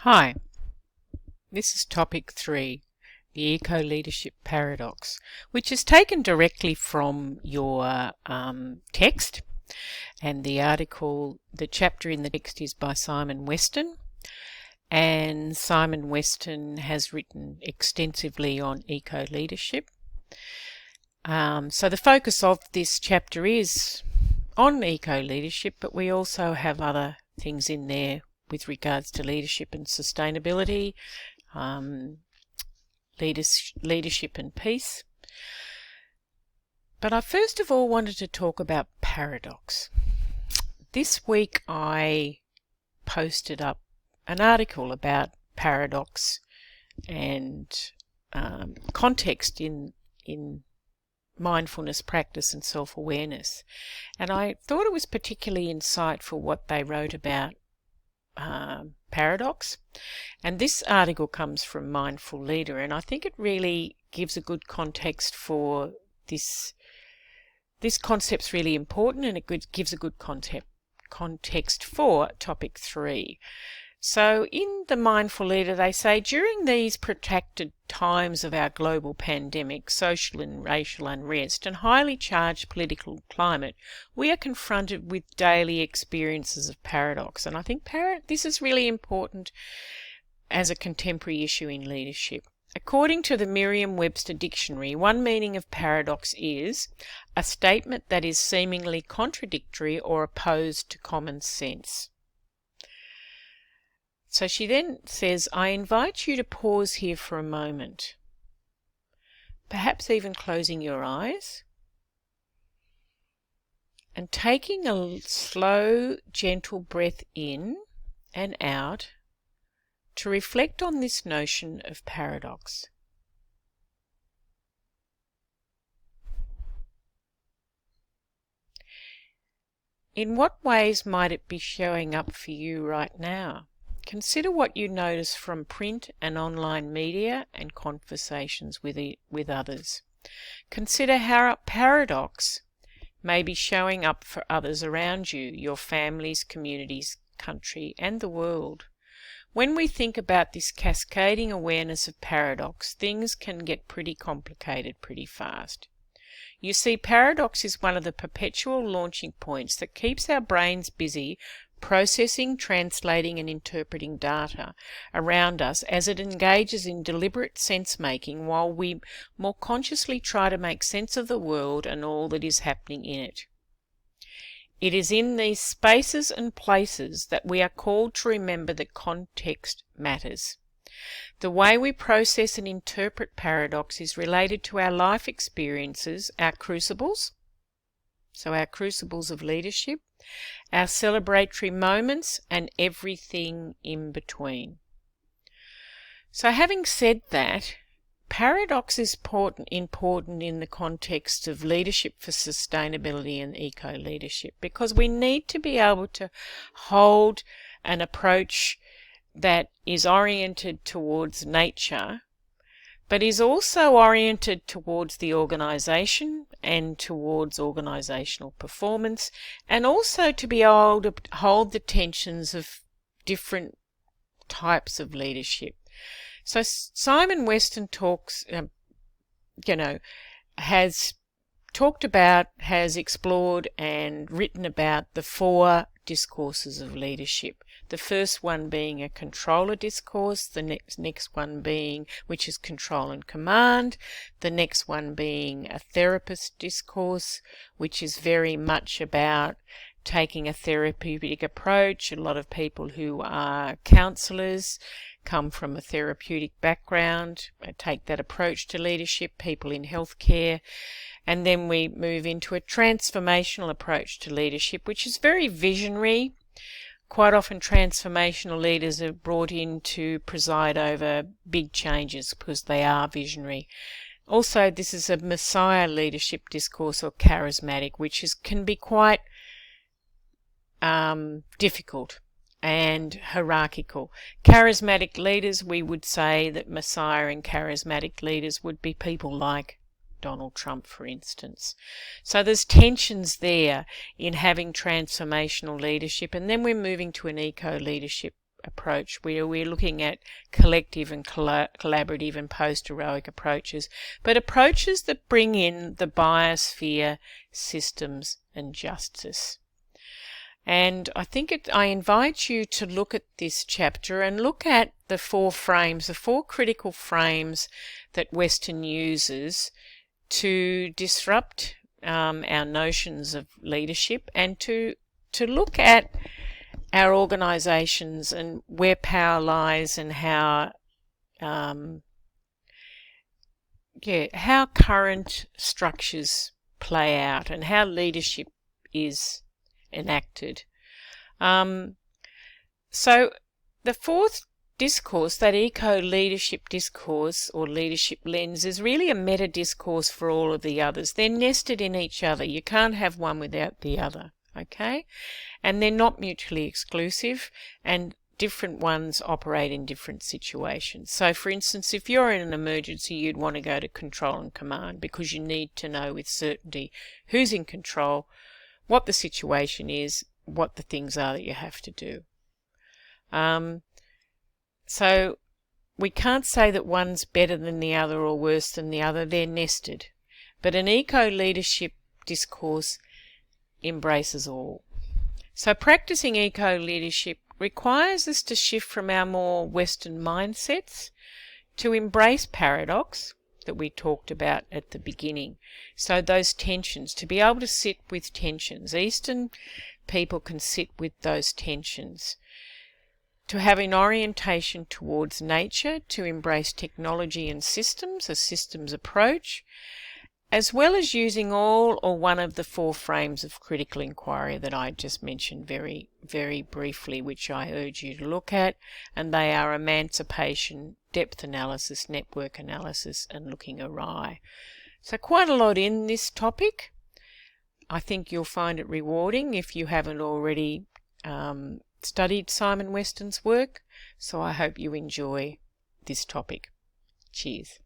Hi, this is topic 3, the eco-leadership paradox, which is taken directly from your text, and the chapter in the text is by Simon Weston, and Simon Weston has written extensively on eco-leadership. So the focus of this chapter is on eco-leadership, but we also have other things in there with regards to leadership and sustainability, leadership and peace. But I first of all wanted to talk about paradox. This week I posted up an article about paradox and context in mindfulness practice and self-awareness. And I thought it was particularly insightful what they wrote about paradox. And this article comes from Mindful Leader, and I think it really gives a good context for this. This concept's really important, and it gives a good context for topic 3. So in the Mindful Leader, they say, during these protracted times of our global pandemic, social and racial unrest, and highly charged political climate, we are confronted with daily experiences of paradox. And I think this is really important as a contemporary issue in leadership. According to the Merriam-Webster dictionary, one meaning of paradox is a statement that is seemingly contradictory or opposed to common sense. So she then says, I invite you to pause here for a moment, perhaps even closing your eyes and taking a slow, gentle breath in and out to reflect on this notion of paradox. In what ways might it be showing up for you right now? Consider what you notice from print and online media and conversations with others. Consider how paradox may be showing up for others around you, your families, communities, country, and the world. When we think about this cascading awareness of paradox, things can get pretty complicated pretty fast. You see, paradox is one of the perpetual launching points that keeps our brains busy processing, translating and interpreting data around us as it engages in deliberate sense-making while we more consciously try to make sense of the world and all that is happening in it. It is in these spaces and places that we are called to remember that context matters. The way we process and interpret paradox is related to our life experiences, our crucibles, so our crucibles of leadership, our celebratory moments, and everything in between. So having said that, paradox is important in the context of leadership for sustainability and eco-leadership, because we need to be able to hold an approach that is oriented towards nature, but is also oriented towards the organisation and towards organisational performance, and also to be able to hold the tensions of different types of leadership. So Simon Weston has talked about, has explored and written about the 4 discourses of leadership. The first one being a controller discourse, the next one being, which is control and command, the next one being a therapist discourse, which is very much about taking a therapeutic approach. A lot of people who are counsellors come from a therapeutic background, take that approach to leadership, people in healthcare. And then we move into a transformational approach to leadership, which is very visionary. Quite often transformational leaders are brought in to preside over big changes because they are visionary. Also, this is a Messiah leadership discourse, or charismatic, which can be quite difficult and hierarchical. Charismatic leaders, we would say that Messiah and charismatic leaders would be people like Donald Trump, for instance. So there's tensions there in having transformational leadership, and then we're moving to an eco-leadership approach, where we're looking at collective and collaborative and post-heroic approaches, but approaches that bring in the biosphere, systems and justice. And I think I invite you to look at this chapter and look at the 4 frames, the 4 critical frames that Western uses to disrupt our notions of leadership, and to look at our organisations and where power lies, and how current structures play out and how leadership is enacted. So the 4th discourse, that eco-leadership discourse or leadership lens, is really a meta-discourse for all of the others. They're nested in each other. You can't have one without the other, okay? And they're not mutually exclusive, and different ones operate in different situations. So, for instance, if you're in an emergency, you'd want to go to control and command, because you need to know with certainty who's in control, what the situation is, what the things are that you have to do. So we can't say that one's better than the other or worse than the other. They're nested. But an eco-leadership discourse embraces all. So practicing eco-leadership requires us to shift from our more Western mindsets to embrace paradox that we talked about at the beginning. So those tensions, to be able to sit with tensions. Eastern people can sit with those tensions. To have an orientation towards nature, to embrace technology and systems, a systems approach, as well as using all or one of the 4 frames of critical inquiry that I just mentioned very, very briefly, which I urge you to look at, and they are emancipation, depth analysis, network analysis, and looking awry. So quite a lot in this topic. I think you'll find it rewarding if you haven't already studied Simon Weston's work, so I hope you enjoy this topic. Cheers.